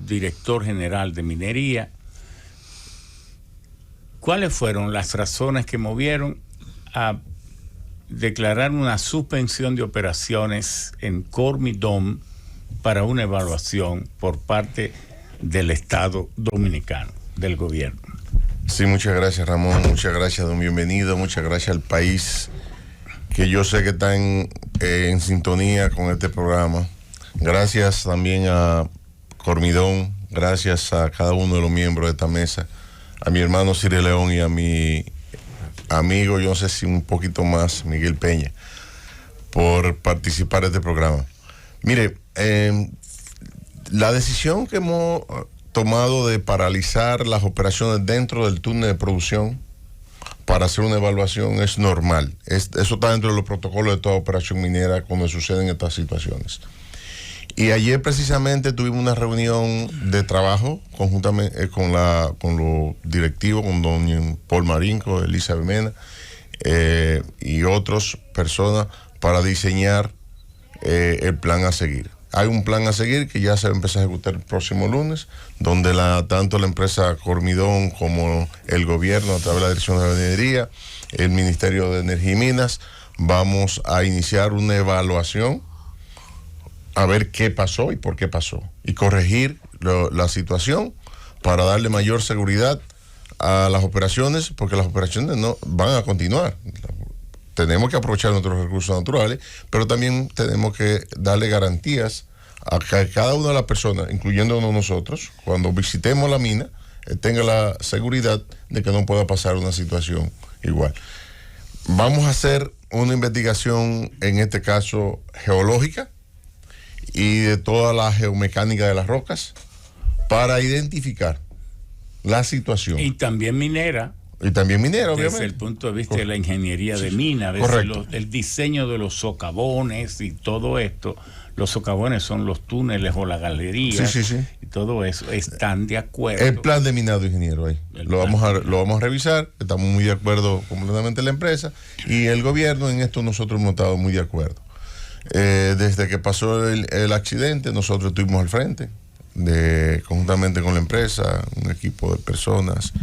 director general de minería. ¿Cuáles fueron las razones que movieron a declarar una suspensión de operaciones en Cormidón para una evaluación por parte del Estado Dominicano, del gobierno? Sí, muchas gracias, Ramón, muchas gracias, don Bienvenido, muchas gracias al país, que yo sé que están en sintonía con este programa. Gracias también a Cormidón, gracias a cada uno de los miembros de esta mesa, a mi hermano Cire León y a mi amigo, yo no sé si un poquito más, Miguel Peña, por participar de este programa. Mire, la decisión que hemos tomado de paralizar las operaciones dentro del túnel de producción para hacer una evaluación es normal. Eso está dentro de los protocolos de toda operación minera cuando suceden estas situaciones. Y ayer precisamente tuvimos una reunión de trabajo conjuntamente con los directivos, con don Paul Marín, con Elisa Mena y otras personas para diseñar el plan a seguir. Hay un plan a seguir que ya se va a empezar a ejecutar el próximo lunes, donde tanto la empresa Cormidón como el gobierno, a través de la Dirección de la Minería, el Ministerio de Energía y Minas, vamos a iniciar una evaluación a ver qué pasó y por qué pasó, y corregir la situación para darle mayor seguridad a las operaciones, porque las operaciones no van a continuar. Tenemos que aprovechar nuestros recursos naturales, pero también tenemos que darle garantías a cada una de las personas, incluyéndonos nosotros, cuando visitemos la mina, tenga la seguridad de que no pueda pasar una situación igual. Vamos a hacer una investigación, en este caso geológica, y de toda la geomecánica de las rocas, para identificar la situación. Y también minera. Y también minera, obviamente. Desde el punto de vista de la ingeniería de mina, el diseño de los socavones y todo esto. Los socavones son los túneles o las galerías. Y todo eso. Están de acuerdo. El plan de minado, ingeniero, ahí. Lo vamos a revisar. Estamos muy de acuerdo completamente la empresa. Y el gobierno, en esto nosotros hemos estado muy de acuerdo. Desde que pasó el accidente, nosotros estuvimos al frente, conjuntamente con la empresa, un equipo de personas,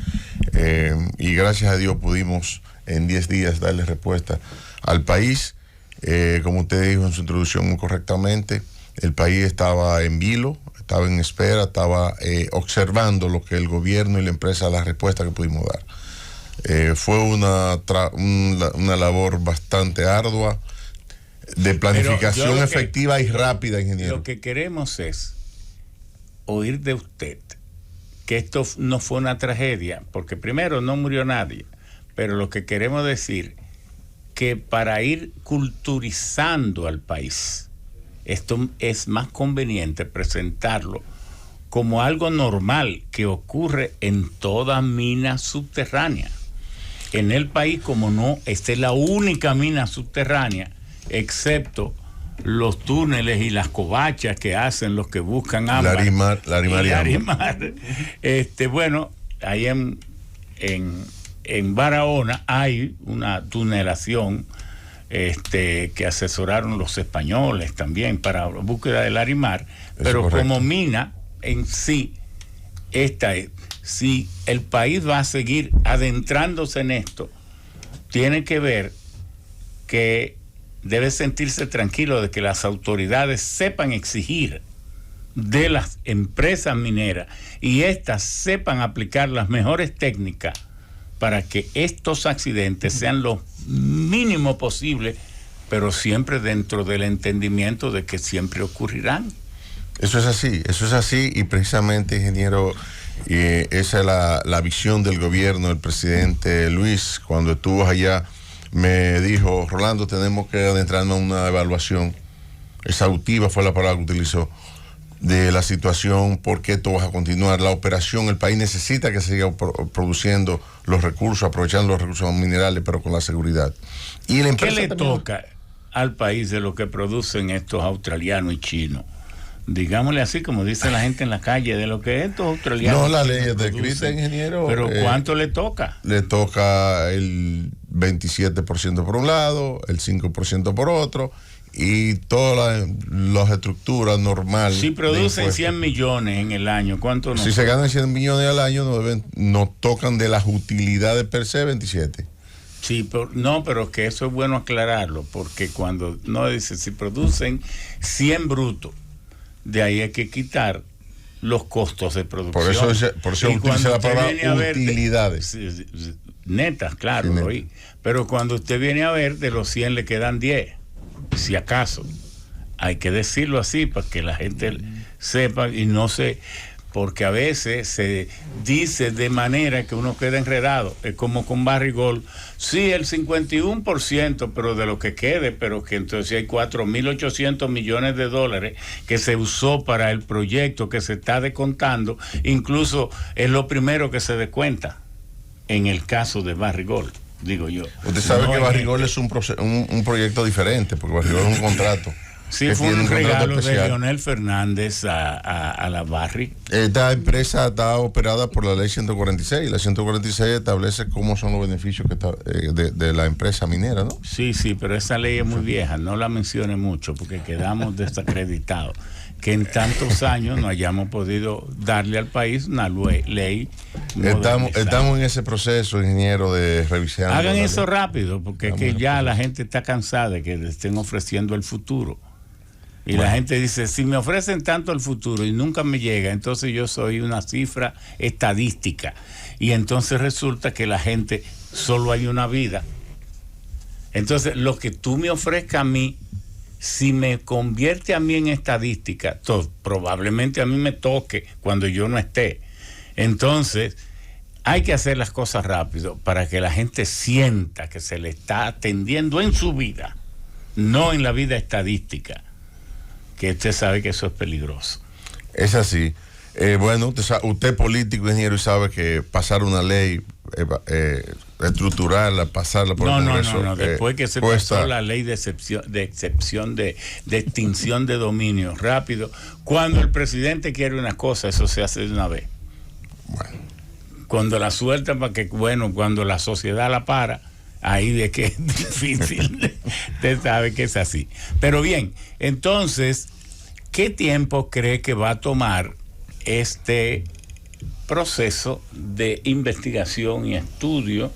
y gracias a Dios pudimos en 10 días darle respuesta al país. Como usted dijo en su introducción muy correctamente, el país estaba en vilo, estaba en espera, estaba observando lo que el gobierno y la empresa, la respuesta que pudimos dar. Fue una labor bastante ardua, de planificación efectiva y rápida, ingeniero. Lo que queremos es oír de usted que esto no fue una tragedia, porque primero no murió nadie, pero lo que queremos decir que para ir culturizando al país, esto es más conveniente presentarlo como algo normal que ocurre en toda mina subterránea. En el país, como no, esta es la única mina subterránea, excepto los túneles y las covachas que hacen los que buscan ámbar. Larimar. Bueno, ahí en Barahona hay una tunelación que asesoraron los españoles también para la búsqueda del Larimar, pero como mina en sí, esta es, si el país va a seguir adentrándose en esto, tiene que ver que debe sentirse tranquilo de que las autoridades sepan exigir de las empresas mineras y éstas sepan aplicar las mejores técnicas para que estos accidentes sean lo mínimo posible, pero siempre dentro del entendimiento de que siempre ocurrirán. Eso es así y precisamente, ingeniero, esa es la visión del gobierno del presidente Luis. Cuando estuvo allá me dijo: Rolando, tenemos que adentrarnos en una evaluación exhaustiva, fue la palabra que utilizó, de la situación, por qué esto va a continuar, la operación, el país necesita que se siga produciendo los recursos, aprovechando los recursos minerales, pero con la seguridad. Y la empresa, ¿qué le toca al país de lo que producen estos australianos y chinos? Digámosle así, como dice la gente en la calle, de lo que estos australianos... No, la ley es descrita, ingeniero. Pero ¿cuánto le toca? Le toca el 27% por un lado, el 5% por otro, y todas las estructuras normales. Si producen 100 millones en el año, ¿cuánto no? Si se ganan 100 millones al año, nos tocan de las utilidades per se 27. Sí, pero que eso es bueno aclararlo, porque cuando no dice, si producen 100 brutos, de ahí hay que quitar los costos de producción. Por eso utiliza la palabra utilidades. Netas, claro, sí, lo oí. Pero cuando usted viene a ver, de los 100 le quedan 10, si acaso. Hay que decirlo así para que la gente sepa y no se... Porque a veces se dice de manera que uno queda enredado. Es como con Barrick Gold. Sí, el 51%, pero de lo que quede, pero que entonces hay 4.800 millones de dólares que se usó para el proyecto que se está descontando. Incluso es lo primero que se descuenta en el caso de Barrick Gold, digo yo. Usted sabe que Barrick Gold es un proyecto diferente, porque Barrick Gold es un contrato. Sí, fue un regalo de Leonel Fernández a la Barrick. Esta empresa está operada por la ley 146. La 146 establece cómo son los beneficios de la empresa minera, ¿no? Sí, pero esa ley es muy vieja. No la mencione mucho porque quedamos desacreditados. Que en tantos años no hayamos podido darle al país una ley. Estamos en ese proceso, ingeniero, de revisar. Hagan eso rápido, porque es que ya la gente está cansada de que le estén ofreciendo el futuro. Y la gente dice, si me ofrecen tanto el futuro y nunca me llega, entonces yo soy una cifra estadística. Y entonces resulta que la gente solo hay una vida. Entonces, lo que tú me ofrezcas a mí, si me convierte a mí en estadística, probablemente a mí me toque cuando yo no esté. Entonces, hay que hacer las cosas rápido para que la gente sienta que se le está atendiendo en su vida, no en la vida estadística, que usted sabe que eso es peligroso. Es así. Bueno, usted es político, ingeniero, y sabe que pasar una ley, estructurarla, pasarla por el Congreso. No. Después que se pasó la ley de excepción de extinción de dominio rápido, cuando el presidente quiere una cosa, eso se hace de una vez. Bueno. Cuando la suelta para que, cuando la sociedad la para, ahí de que es difícil. Usted sabe que es así. Pero bien, entonces, ¿qué tiempo cree que va a tomar este proceso de investigación y estudio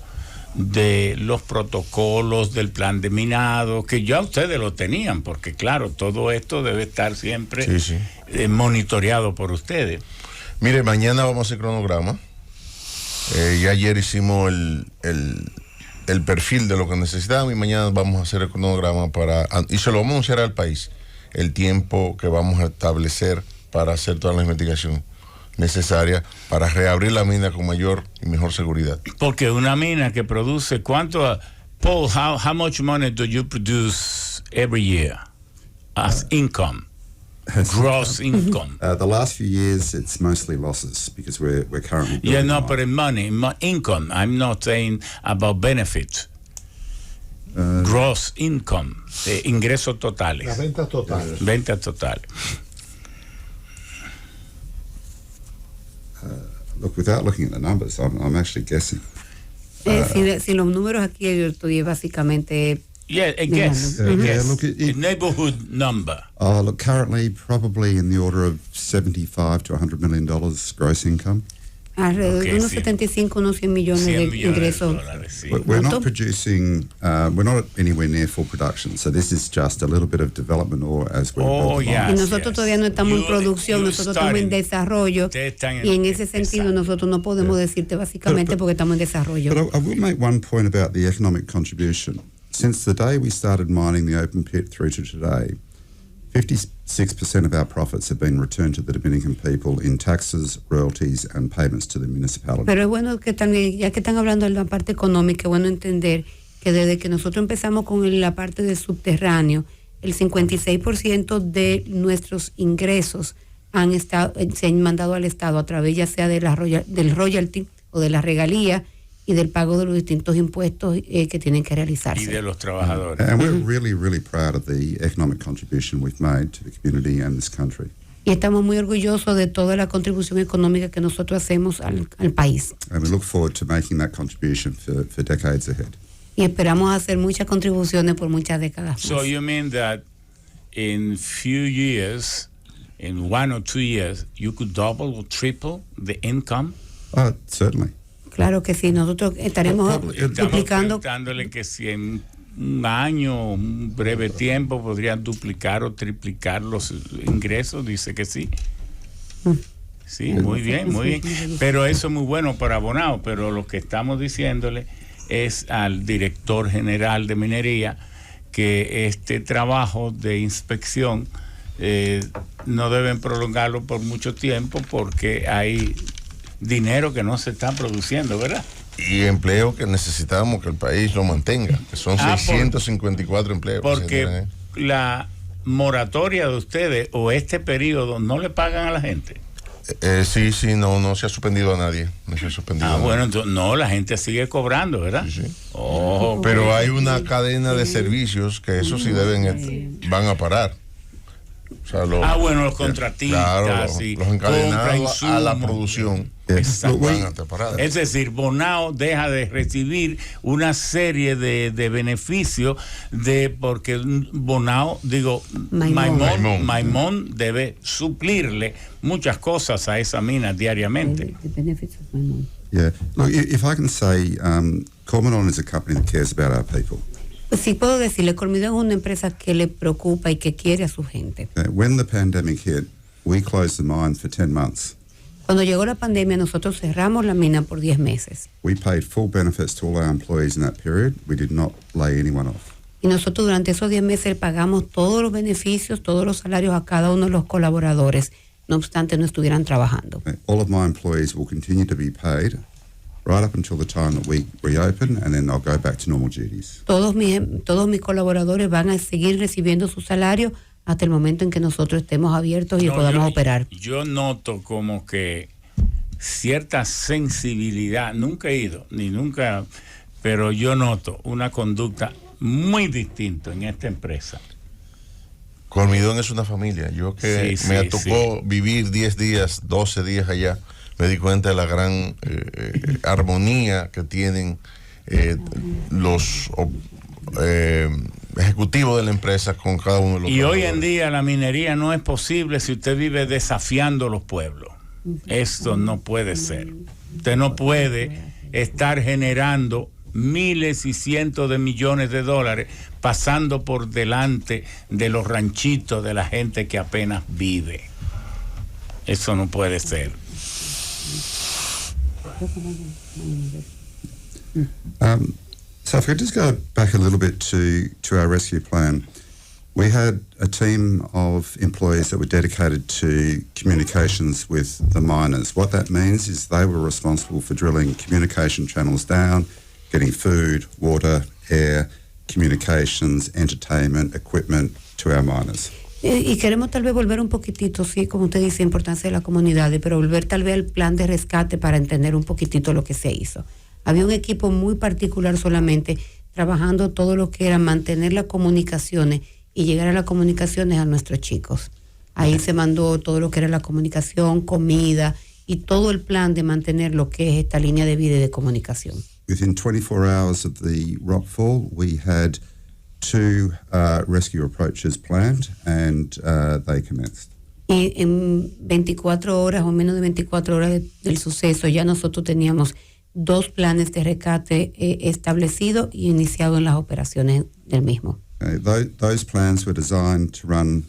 de los protocolos del plan de minado, que ya ustedes lo tenían, porque claro, todo esto debe estar siempre monitoreado por ustedes? Mire, mañana vamos a hacer cronograma. Ya ayer hicimos el perfil de lo que necesitamos y mañana vamos a hacer el cronograma y se lo vamos a anunciar al país, el tiempo que vamos a establecer para hacer toda la investigación necesaria para reabrir la mina con mayor y mejor seguridad. Porque una mina que produce, ¿cuánto? Paul, how much money do you produce every year as income? Gross income. The last few years, it's mostly losses because we're currently. Yeah, no, but in money, income. I'm not saying about benefits. Gross income, ingresos totales. Las ventas totales. Ventas totales. Look, without looking at the numbers, I'm actually guessing. Sin los números aquí yo estudié básicamente. Yeah, I guess. Look, neighborhood number. Look, currently probably in the order of $75 to $100 million gross income. Alrededor de unos 75, unos 100 millones de ingresos. Sí. We're not producing, we're not anywhere near full production, so this is just a little bit of development or as we're y nosotros todavía no estamos en producción, nosotros estamos en desarrollo, y en ese sentido nosotros no podemos decirte básicamente porque estamos en desarrollo. But I will make one point about the economic contribution. Since the day we started mining the open pit through to today, 56% of our profits have been returned to the Dominican people in taxes, royalties and payments to the municipality. Pero es bueno que también, ya que están hablando de la parte económica, es bueno entender que desde que nosotros empezamos con la parte del subterráneo, el 56% de nuestros ingresos se han mandado al Estado a través ya sea de del royalty o de la regalía y del pago de los distintos impuestos que tienen que realizarse. Y de los trabajadores. And we're really, really proud of the economic contribution we've made to the community and this country. Y estamos muy orgullosos de toda la contribución económica que nosotros hacemos al país. And we look forward to making that contribution for decades ahead. Y esperamos hacer muchas contribuciones por muchas décadas más. So you mean that in few years, in 1 or 2 years, you could double or triple the income? Certainly. Claro que sí, nosotros estaremos duplicando. Estamos dándole que si en un año, un breve tiempo, podrían duplicar o triplicar los ingresos, dice que sí. Sí, muy bien, muy bien. Pero eso es muy bueno para Bonao, pero lo que estamos diciéndole es al director general de minería que este trabajo de inspección no deben prolongarlo por mucho tiempo porque hay dinero que no se está produciendo, ¿verdad? Y empleo que necesitamos que el país lo mantenga, que son 654 empleos. Porque la moratoria de ustedes o este periodo no le pagan a la gente. Sí, no se ha suspendido a nadie. No se ha suspendido bueno, entonces, no, la gente sigue cobrando, ¿verdad? Sí. Pero hay una cadena de servicios que eso sí van a parar. O sea, los contratistas, claro, los encadenados a la producción. Es decir, Bonao deja de recibir una serie de beneficios porque Bonao, Maimón debe suplirle muchas cosas a esa mina diariamente. Yeah. Look, if I can say, Cormenon is a company that cares about our people. Pues sí puedo decirle, Cormidón es una empresa que le preocupa y que quiere a su gente. When the pandemic hit, we closed the mine for 10 months. Cuando llegó la pandemia, nosotros cerramos la mina por 10 meses. We paid full benefits to all our employees in that period. We did not lay anyone off. Y nosotros durante esos 10 meses pagamos todos los beneficios, todos los salarios a cada uno de los colaboradores, no obstante no estuvieran trabajando. All of my employees will continue to be paid right up until the time that we reopen, and then I'll go back to normal duties. Todos mis colaboradores van a seguir recibiendo su salario hasta el momento en que nosotros estemos abiertos y podamos operar. Yo noto como que cierta sensibilidad, nunca he ido, pero yo noto una conducta muy distinta en esta empresa. Cormidón es una familia. Yo que me tocó vivir 10 días, 12 días allá, me di cuenta de la gran armonía que tienen los ejecutivos de la empresa con cada uno de los hoy en día la minería no es posible si usted vive desafiando los pueblos. Esto no puede ser. Usted no puede estar generando miles y cientos de millones de dólares pasando por delante de los ranchitos de la gente que apenas vive. Eso no puede ser. So if we just go back a little bit to our rescue plan, we had a team of employees that were dedicated to communications with the miners. What that means is they were responsible for drilling communication channels down, getting food, water, air, communications, entertainment, equipment to our miners. Y queremos tal vez volver un poquitito, sí, como usted dice, importancia de la comunidad, pero volver tal vez al plan de rescate para entender un poquitito lo que se hizo. Había un equipo muy particular solamente trabajando todo lo que era mantener las comunicaciones y llegar a las comunicaciones a nuestros chicos. Ahí se mandó todo lo que era la comunicación, comida y todo el plan de mantener lo que es esta línea de vida y de comunicación. Within 24 hours of the rockfall, we had 2 rescue approaches planned and they commenced. Y en 24 horas o menos de 24 horas del suceso ya nosotros teníamos 2 planes de rescate establecidos y iniciados en las operaciones del mismo. Those plans were designed to run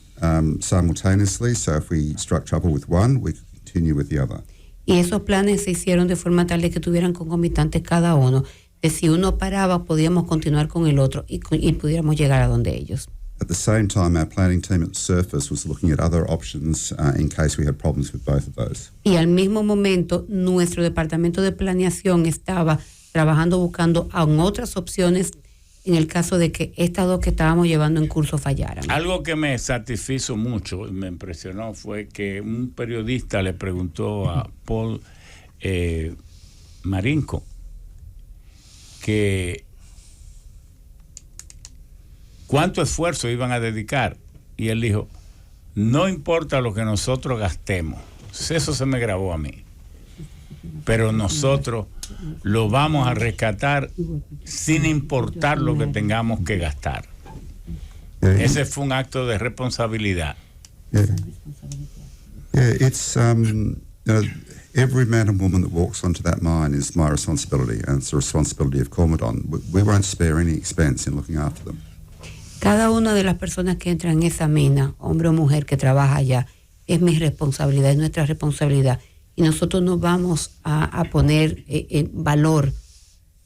simultaneously, so if we struck trouble with one, we could continue with the other. Y esos planes se hicieron de forma tal de que tuvieran concomitantes cada uno. De si uno paraba, podíamos continuar con el otro y pudiéramos llegar a donde ellos. At the same time, our planning team at the surface was looking at other options in case we had problems with both of those. Y al mismo momento, nuestro departamento de planeación estaba trabajando buscando aún otras opciones en el caso de que estas 2 que estábamos llevando en curso fallaran. Algo que me satisfizo mucho y me impresionó fue que un periodista le preguntó a Paul Marinko que cuánto esfuerzo iban a dedicar y él dijo, no importa lo que nosotros gastemos, eso se me grabó a mí, pero nosotros lo vamos a rescatar sin importar lo que tengamos que gastar. Ese fue un acto de responsabilidad. It's every man and woman that walks onto that mine is my responsibility, and it's the responsibility of Cormidon. We won't spare any expense in looking after them. Cada una de las personas que entran en esa mina, hombre o mujer que trabaja allá, es mi responsabilidad, es nuestra responsabilidad. Y nosotros no vamos a poner valor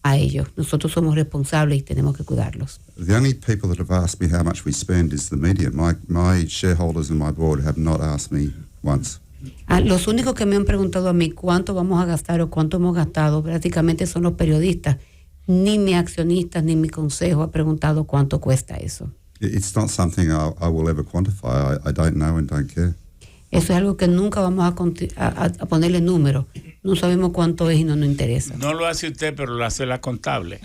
a ellos. Nosotros somos responsables y tenemos que cuidarlos. The only people that have asked me how much we spend is the media. My shareholders and my board have not asked me once. Los únicos que me han preguntado a mí cuánto vamos a gastar o cuánto hemos gastado prácticamente son los periodistas. Ni mi accionista ni mi consejo ha preguntado cuánto cuesta eso. It's not something I will ever quantify. I don't know and don't care. Eso es algo que nunca vamos a ponerle número. No sabemos cuánto es y no nos interesa. No lo hace usted, pero lo hace la contable.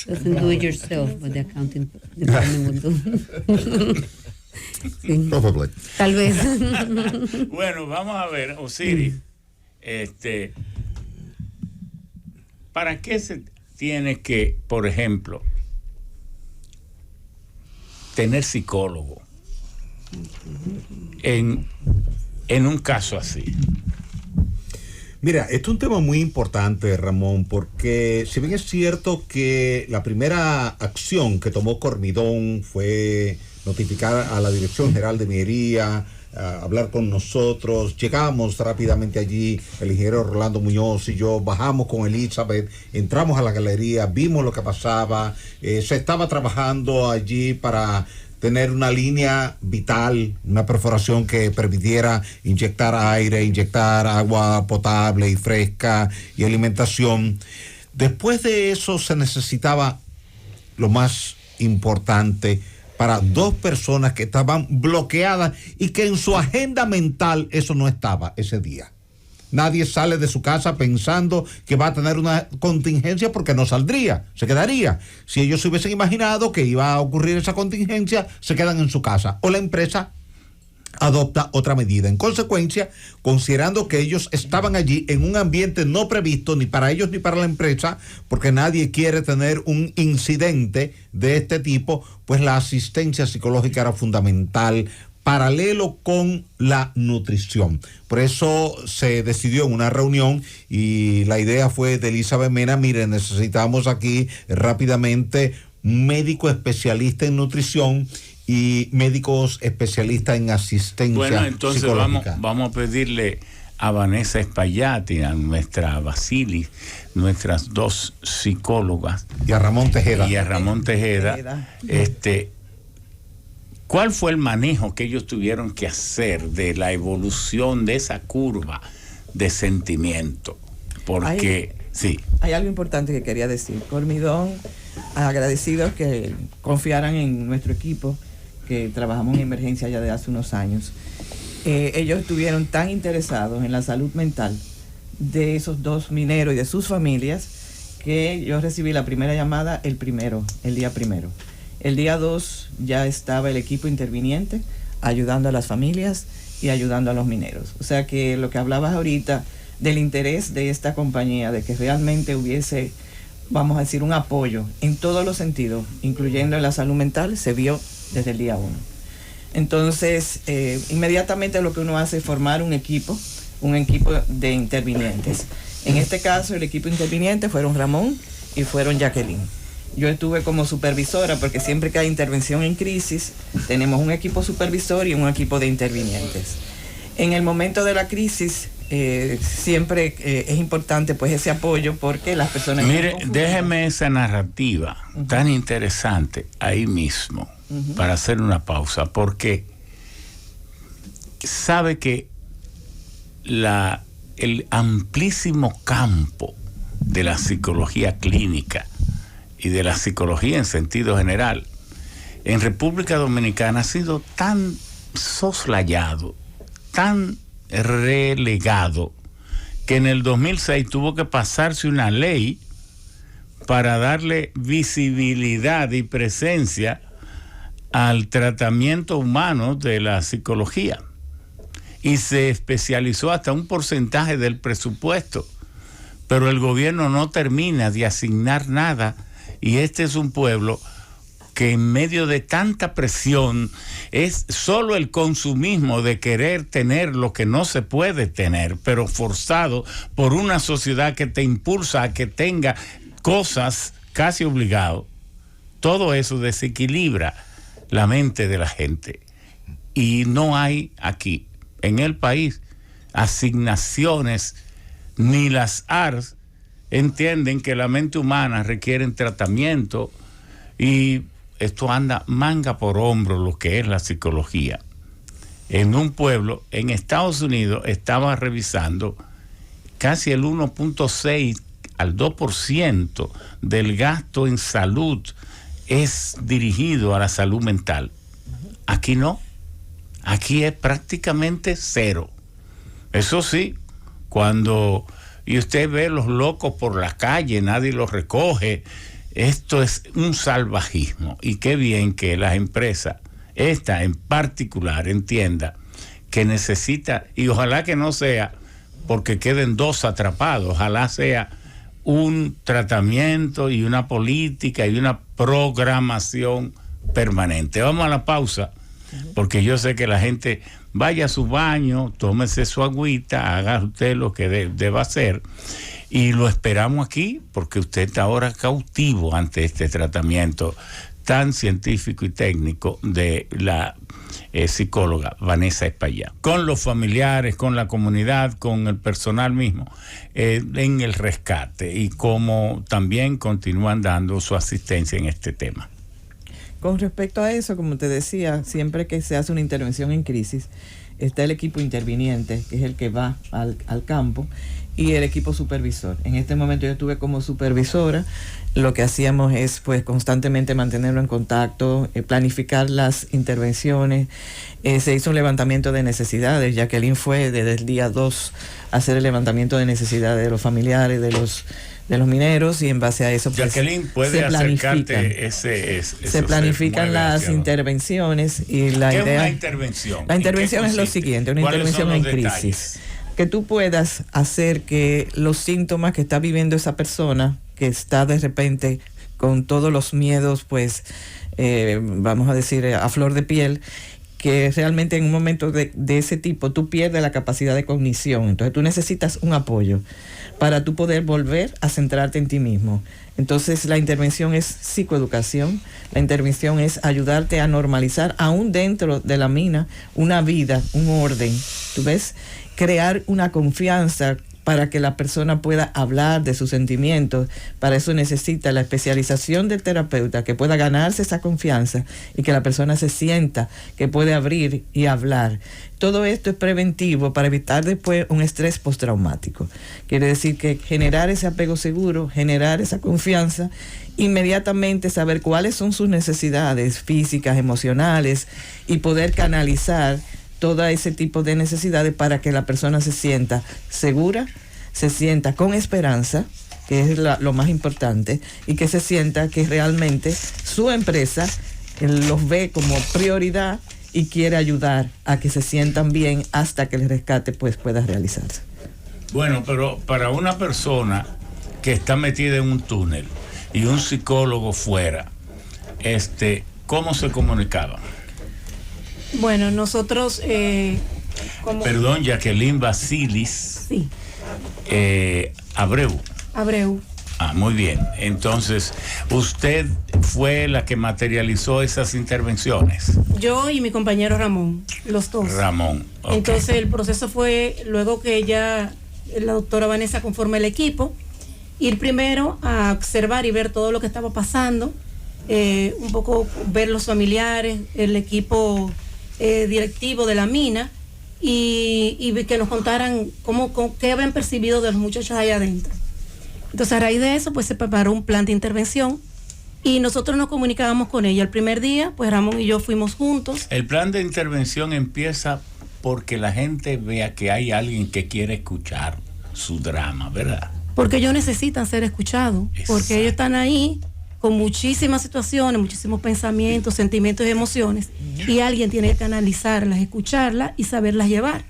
Doesn't do it yourself, but the accounting department will do. Sí. Probably. Tal vez. Bueno, vamos a ver, Osiris. ¿Para qué se tiene que, por ejemplo, tener psicólogo en un caso así? Mira, esto es un tema muy importante, Ramón, porque si bien es cierto que la primera acción que tomó Cormidón fue notificar a la Dirección General de Minería, hablar con nosotros, llegamos rápidamente allí, el ingeniero Rolando Muñoz y yo bajamos con Elizabeth, entramos a la galería, vimos lo que pasaba, se estaba trabajando allí para tener una línea vital, una perforación que permitiera inyectar aire, inyectar agua potable y fresca y alimentación. Después de eso se necesitaba lo más importante para 2 personas que estaban bloqueadas y que en su agenda mental eso no estaba ese día. Nadie sale de su casa pensando que va a tener una contingencia porque no saldría, se quedaría. Si ellos se hubiesen imaginado que iba a ocurrir esa contingencia, se quedan en su casa. O la empresa adopta otra medida. En consecuencia, considerando que ellos estaban allí en un ambiente no previsto ni para ellos ni para la empresa, porque nadie quiere tener un incidente de este tipo, pues la asistencia psicológica era fundamental, paralelo con la nutrición. Por eso se decidió en una reunión y la idea fue de Elizabeth Mena: mire, necesitamos aquí rápidamente un médico especialista en nutrición y médicos especialistas en asistencia psicológica. Bueno, entonces vamos a pedirle a Vanessa Espaillati, a nuestra Basilis, nuestras 2 psicólogas. Y a Ramón Tejeda. ¿Cuál fue el manejo que ellos tuvieron que hacer de la evolución de esa curva de sentimiento? Porque, hay algo importante que quería decir. Cormidón, agradecidos que confiaran en nuestro equipo, que trabajamos en emergencia ya de hace unos años. Ellos estuvieron tan interesados en la salud mental de esos 2 mineros y de sus familias que yo recibí la primera llamada el día primero. El día 2 ya estaba el equipo interviniente ayudando a las familias y ayudando a los mineros. O sea que lo que hablabas ahorita del interés de esta compañía, de que realmente hubiese, vamos a decir, un apoyo en todos los sentidos, incluyendo en la salud mental, se vio desde el día 1. Entonces, inmediatamente lo que uno hace es formar un equipo de intervinientes. En este caso, el equipo interviniente fueron Ramón y fueron Jacqueline. Yo estuve como supervisora porque siempre que hay intervención en crisis, tenemos un equipo supervisor y un equipo de intervinientes. En el momento de la crisis, siempre es importante pues ese apoyo porque las personas... Mire, déjeme esa narrativa tan interesante ahí mismo para hacer una pausa, porque sabe que el amplísimo campo de la psicología clínica y de la psicología en sentido general en República Dominicana ha sido tan soslayado, tan relegado, que en el 2006 tuvo que pasarse una ley para darle visibilidad y presencia al tratamiento humano de la psicología, y se especializó hasta un porcentaje del presupuesto, pero el gobierno no termina de asignar nada, y este es un pueblo que en medio de tanta presión es solo el consumismo de querer tener lo que no se puede tener, pero forzado por una sociedad que te impulsa a que tenga cosas casi obligado. Todo eso desequilibra la mente de la gente. Y no hay aquí, en el país, asignaciones, ni las ARS entienden que la mente humana requiere tratamiento, y esto anda manga por hombro lo que es la psicología. En un pueblo, en Estados Unidos, estaba revisando casi el 1.6 al 2% del gasto en salud es dirigido a la salud mental. Aquí no. Aquí es prácticamente cero. Eso sí, y usted ve los locos por la calle, nadie los recoge. Esto es un salvajismo, y qué bien que las empresas, esta en particular, entienda que necesita, y ojalá que no sea porque queden dos atrapados, ojalá sea un tratamiento y una política y una programación permanente. Vamos a la pausa, porque yo sé que la gente vaya a su baño, tómese su agüita, haga usted lo que deba hacer, y lo esperamos aquí porque usted está ahora cautivo ante este tratamiento tan científico y técnico de la psicóloga Vanessa Espaillá, con los familiares, con la comunidad, con el personal mismo, en el rescate, y cómo también continúan dando su asistencia en este tema. Con respecto a eso, como te decía, siempre que se hace una intervención en crisis, está el equipo interviniente, que es el que va al campo, y el equipo supervisor. En este momento yo estuve como supervisora. Lo que hacíamos es pues constantemente mantenerlo en contacto, planificar las intervenciones. Se hizo un levantamiento de necesidades. Jacqueline fue desde el día 2 a hacer el levantamiento de necesidades de los familiares, de los mineros, y en base a eso pues, Jacqueline, puede acercarte se planifican las intervenciones, y la idea... ¿Qué es una intervención? La intervención es lo siguiente, una intervención en crisis. Que tú puedas hacer que los síntomas que está viviendo esa persona, que está de repente con todos los miedos, pues, vamos a decir, a flor de piel, que realmente en un momento de ese tipo tú pierdes la capacidad de cognición. Entonces tú necesitas un apoyo para tú poder volver a centrarte en ti mismo. Entonces la intervención es psicoeducación, la intervención es ayudarte a normalizar, aún dentro de la mina, una vida, un orden. ¿Tú ves? Crear una confianza para que la persona pueda hablar de sus sentimientos. Para eso necesita la especialización del terapeuta, que pueda ganarse esa confianza y que la persona se sienta que puede abrir y hablar. Todo esto es preventivo para evitar después un estrés postraumático. Quiere decir que generar ese apego seguro, generar esa confianza, inmediatamente saber cuáles son sus necesidades físicas, emocionales, y poder canalizar todo ese tipo de necesidades para que la persona se sienta segura, se sienta con esperanza, que es lo más importante, y que se sienta que realmente su empresa los ve como prioridad y quiere ayudar a que se sientan bien hasta que el rescate pues pueda realizarse. Bueno, pero para una persona que está metida en un túnel y un psicólogo fuera, ¿cómo se comunicaban? Bueno, nosotros Perdón, Jacqueline Basilis. Sí. Abreu. Ah, muy bien. Entonces, usted fue la que materializó esas intervenciones. Yo y mi compañero Ramón, los dos. Ramón. Okay. Entonces, el proceso fue, luego que la doctora Vanessa conforme el equipo, ir primero a observar y ver todo lo que estaba pasando, un poco ver los familiares, el equipo directivo de la mina, y que nos contaran qué habían percibido de los muchachos ahí adentro. Entonces, a raíz de eso, pues se preparó un plan de intervención y nosotros nos comunicábamos con ella. El primer día, pues Ramón y yo fuimos juntos. El plan de intervención empieza porque la gente vea que hay alguien que quiere escuchar su drama, ¿verdad? Porque ellos necesitan ser escuchados. Exacto. Porque ellos están ahí con muchísimas situaciones, muchísimos pensamientos, sentimientos y emociones, y alguien tiene que canalizarlas, escucharlas y saberlas llevar.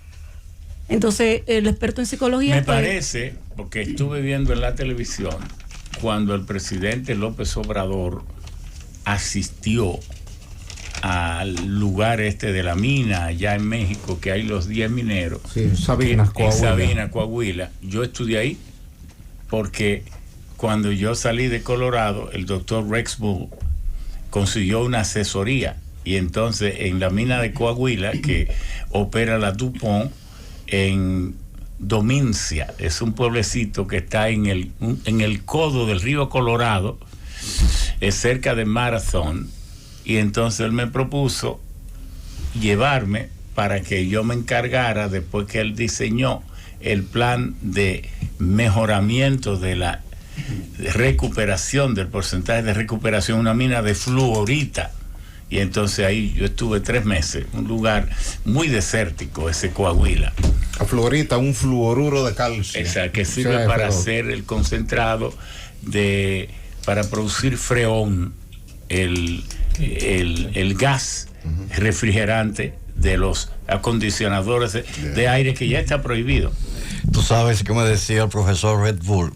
Entonces, el experto en psicología... Me parece, porque estuve viendo en la televisión, cuando el presidente López Obrador asistió al lugar de la mina allá en México, que hay los 10 mineros. Sí, Sabinas, Coahuila. En Sabinas, Coahuila. Yo estudié ahí porque cuando yo salí de Colorado, el doctor Rex Bull consiguió una asesoría, y entonces en la mina de Coahuila, que opera la DuPont, en Domincia, es un pueblecito que está en el codo del río Colorado, es cerca de Marathon, y entonces él me propuso llevarme para que yo me encargara, después que él diseñó el plan de mejoramiento de la recuperación, del porcentaje de recuperación, una mina de fluorita. Y entonces ahí yo estuve 3 meses, un lugar muy desértico, ese Coahuila. A fluorita, un fluoruro de calcio. Exacto, que sirve para hacer el concentrado para producir freón, el gas refrigerante de los acondicionadores de aire, que ya está prohibido. Tú sabes que me decía el profesor Red Bull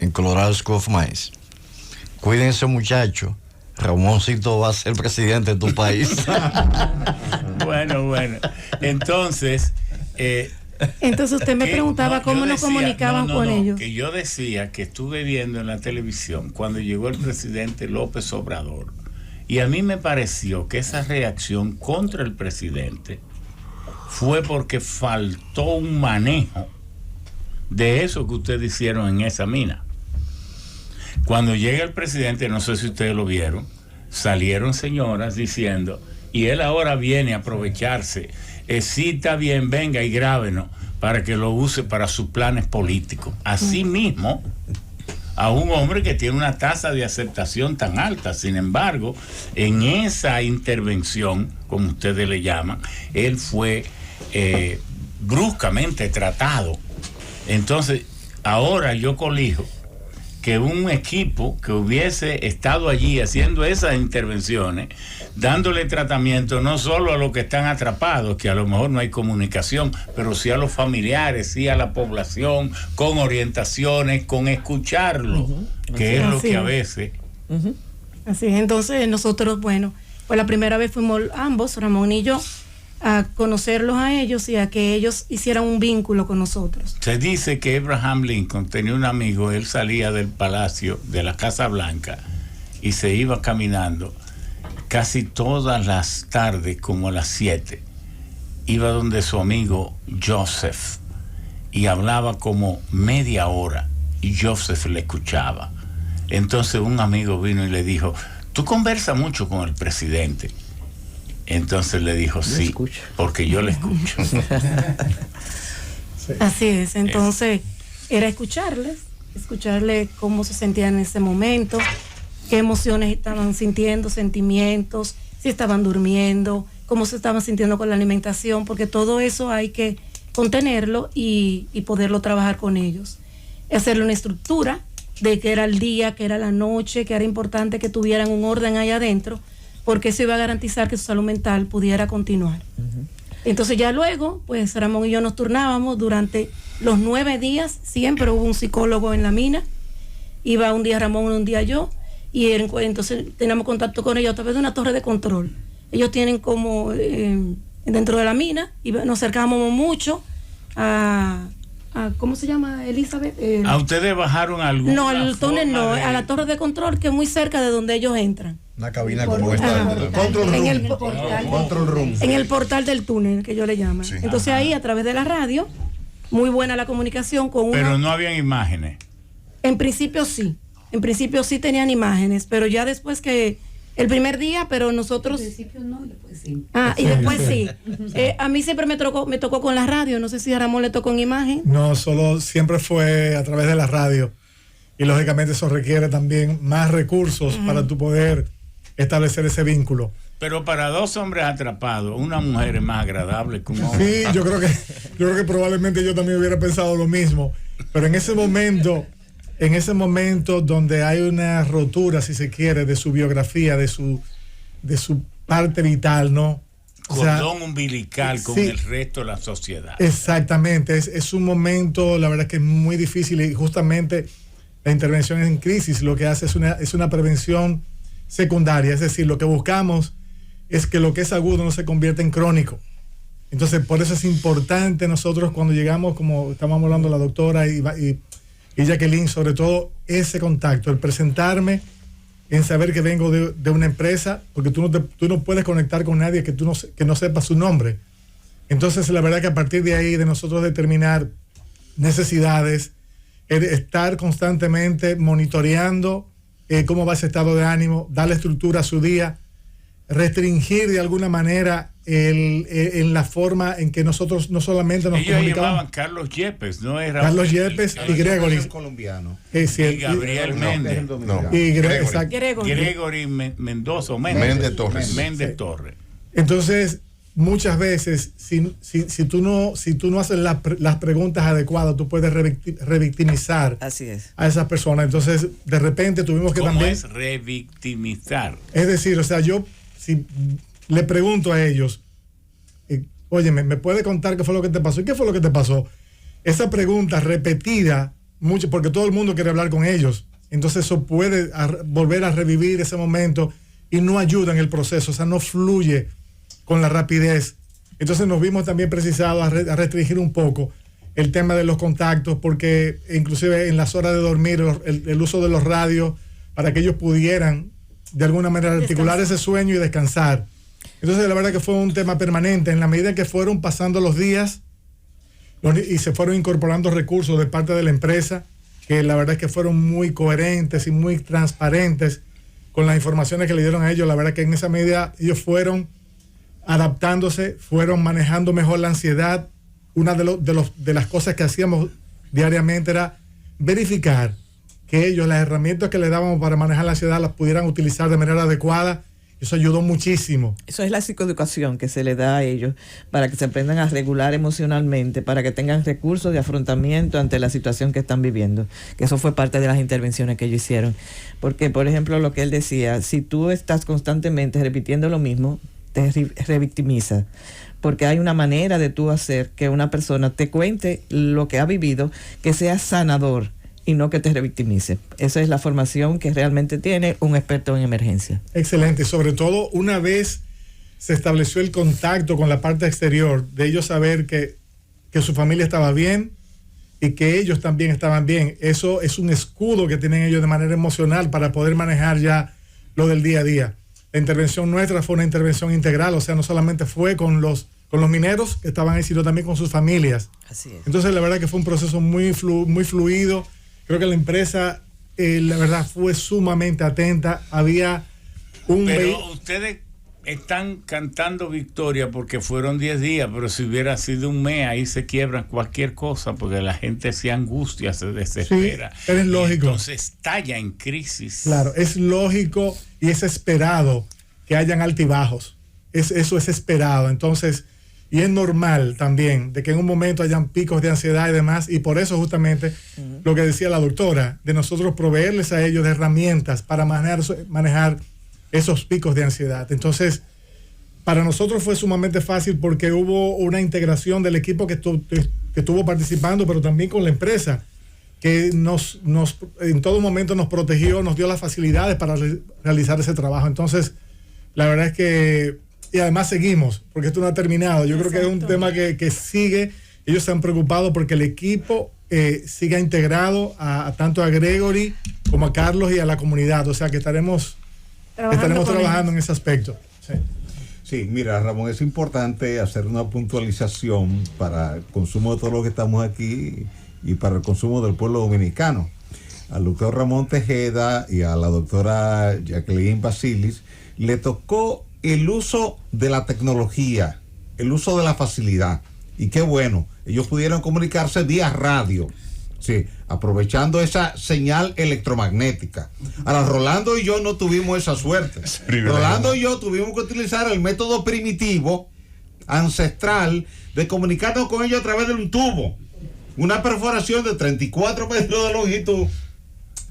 en Colorado School of Mines: cuídense, muchachos, Ramoncito va a ser presidente de tu país. Bueno. Entonces usted me preguntaba cómo nos comunicaban con ellos. Que yo decía que estuve viendo en la televisión cuando llegó el presidente López Obrador, y a mí me pareció que esa reacción contra el presidente fue porque faltó un manejo de eso que ustedes hicieron en esa mina. Cuando llega el presidente, no sé si ustedes lo vieron, salieron señoras diciendo, y él ahora viene a aprovecharse, sí, está bien, venga y grábenos para que lo use para sus planes políticos. Así mismo, a un hombre que tiene una tasa de aceptación tan alta. Sin embargo, en esa intervención, como ustedes le llaman, él fue bruscamente tratado. Entonces, ahora yo colijo que un equipo que hubiese estado allí haciendo esas intervenciones, dándole tratamiento no solo a los que están atrapados, que a lo mejor no hay comunicación, pero sí a los familiares, sí a la población, con orientaciones, con escucharlo, que es lo que a veces... Así es. Entonces nosotros, bueno, pues la primera vez fuimos ambos, Ramón y yo, a conocerlos a ellos y a que ellos hicieran un vínculo con nosotros. Se dice que Abraham Lincoln tenía un amigo, él salía del palacio, de la Casa Blanca, y se iba caminando casi todas las tardes, como a las 7, iba donde su amigo Joseph y hablaba como media hora, y Joseph le escuchaba. Entonces un amigo vino y le dijo: tú conversas mucho con el presidente. Entonces le dijo: sí, porque yo le escucho. Así es. Entonces era escucharles cómo se sentían en ese momento, qué emociones estaban sintiendo, sentimientos, si estaban durmiendo, cómo se estaban sintiendo con la alimentación, porque todo eso hay que contenerlo y poderlo trabajar con ellos. Hacerle una estructura de qué era el día, qué era la noche, que era importante que tuvieran un orden allá adentro, porque eso iba a garantizar que su salud mental pudiera continuar. Entonces ya luego, pues Ramón y yo nos turnábamos durante los 9 días, siempre hubo un psicólogo en la mina, iba un día Ramón, un día yo, y entonces teníamos contacto con ellos a través de una torre de control. Ellos tienen como dentro de la mina, y nos acercábamos mucho a ¿cómo se llama, Elizabeth? ¿A ustedes bajaron algo? No, al túnel no, a la torre de control, que es muy cerca de donde ellos entran. Una cabina como esta. En el portal del túnel, que yo le llamo. Sí. Entonces ahí, a través de la radio, muy buena la comunicación con uno. Pero no habían imágenes. En principio sí tenían imágenes, pero ya después que el primer día, pero nosotros... Al principio no, después sí. Y después sí. A mí siempre me tocó con la radio, no sé si a Ramón le tocó en imagen. No, siempre fue a través de la radio. Y lógicamente eso requiere también más recursos para tu poder establecer ese vínculo. Pero para 2 hombres atrapados, una mujer es más agradable que un hombre. Sí, yo creo que probablemente yo también hubiera pensado lo mismo. Pero en ese momento donde hay una rotura, si se quiere, de su biografía, de su parte vital, ¿no? Cordón umbilical con el resto de la sociedad. Exactamente, es un momento, la verdad, que es muy difícil, y justamente la intervención en crisis lo que hace es una prevención secundaria, es decir, lo que buscamos es que lo que es agudo no se convierta en crónico. Entonces, por eso es importante nosotros cuando llegamos, como estábamos hablando la doctora y Jacqueline, sobre todo ese contacto, el presentarme, en saber que vengo de una empresa, porque tú no puedes conectar con nadie que no sepa su nombre. Entonces, la verdad que a partir de ahí, de nosotros determinar necesidades, estar constantemente monitoreando cómo va ese estado de ánimo, darle estructura a su día, restringir de alguna manera en la forma en que nosotros no solamente nos ellos comunicamos. llamaban Carlos Yepes, ¿no? Era Carlos Yepes y Gregory. Colombiano. Y Gabriel Méndez. Gregory Mendoza. Méndez Torres. Méndez Torres. Entonces, muchas veces, si tú no haces las preguntas adecuadas, tú puedes revictimizar Así es. a esas personas. Entonces, de repente tuvimos que ¿Cómo también... es revictimizar? Es decir, o sea, yo si le pregunto a ellos, oye, ¿me puede contar qué fue lo que te pasó? ¿Y qué fue lo que te pasó? Esa pregunta repetida, mucho, porque todo el mundo quiere hablar con ellos. Entonces eso puede volver a revivir ese momento y no ayuda en el proceso, o sea, no fluye con la rapidez. Entonces nos vimos también precisados a restringir un poco el tema de los contactos, porque inclusive en las horas de dormir, el uso de los radios, para que ellos pudieran de alguna manera articular ese sueño y descansar. Entonces la verdad que fue un tema permanente. En la medida que fueron pasando los días y se fueron incorporando recursos de parte de la empresa, que la verdad es que fueron muy coherentes y muy transparentes con las informaciones que le dieron a ellos, la verdad que en esa medida ellos fueron adaptándose, fueron manejando mejor la ansiedad. Una de las cosas que hacíamos diariamente era verificar que ellos las herramientas que le dábamos para manejar la ansiedad las pudieran utilizar de manera adecuada. Eso ayudó muchísimo. Eso es la psicoeducación que se le da a ellos para que se aprendan a regular emocionalmente, para que tengan recursos de afrontamiento ante la situación que están viviendo. Que eso fue parte de las intervenciones que ellos hicieron. Porque, por ejemplo, lo que él decía, si tú estás constantemente repitiendo lo mismo, te revictimiza. Porque hay una manera de tú hacer que una persona te cuente lo que ha vivido, que sea sanador y no que te revictimice. Esa es la formación que realmente tiene un experto en emergencia. Excelente, sobre todo una vez se estableció el contacto con la parte exterior, de ellos saber que su familia estaba bien y que ellos también estaban bien. Eso es un escudo que tienen ellos de manera emocional para poder manejar ya lo del día a día. La intervención nuestra fue una intervención integral, o sea, no solamente fue con los mineros que estaban ahí, sino también con sus familias. Así es. Entonces la verdad que fue un proceso muy fluido. Creo que la empresa, la verdad, fue sumamente atenta. Había un... Pero ustedes están cantando victoria porque fueron 10 días, pero si hubiera sido un mes, ahí se quiebra cualquier cosa porque la gente se angustia, se desespera. Sí, pero es lógico. Entonces estalla en crisis. Claro, es lógico y es esperado que hayan altibajos. Eso es esperado. Entonces... Y es normal también de que en un momento hayan picos de ansiedad y demás, y por eso justamente lo que decía la doctora, de nosotros proveerles a ellos de herramientas para manejar esos picos de ansiedad. Entonces, para nosotros fue sumamente fácil porque hubo una integración del equipo que estuvo participando, pero también con la empresa, que nos en todo momento nos protegió, nos dio las facilidades para realizar ese trabajo. Entonces, la verdad es que... Y además seguimos, porque esto no ha terminado. Yo creo que es un tema que sigue. Ellos se han preocupado porque el equipo siga integrado tanto a Gregory como a Carlos y a la comunidad. O sea que estaremos trabajando en ese aspecto. Sí. Sí, mira, Ramón, es importante hacer una puntualización para el consumo de todos los que estamos aquí y para el consumo del pueblo dominicano. Al doctor Ramón Tejeda y a la doctora Jacqueline Basilis le tocó el uso de la tecnología, el uso de la facilidad. Y qué bueno, ellos pudieron comunicarse vía radio, sí, aprovechando esa señal electromagnética. Ahora, Rolando y yo no tuvimos esa suerte. Rolando y yo tuvimos que utilizar el método primitivo, ancestral, de comunicarnos con ellos a través de un tubo. Una perforación de 34 metros de longitud,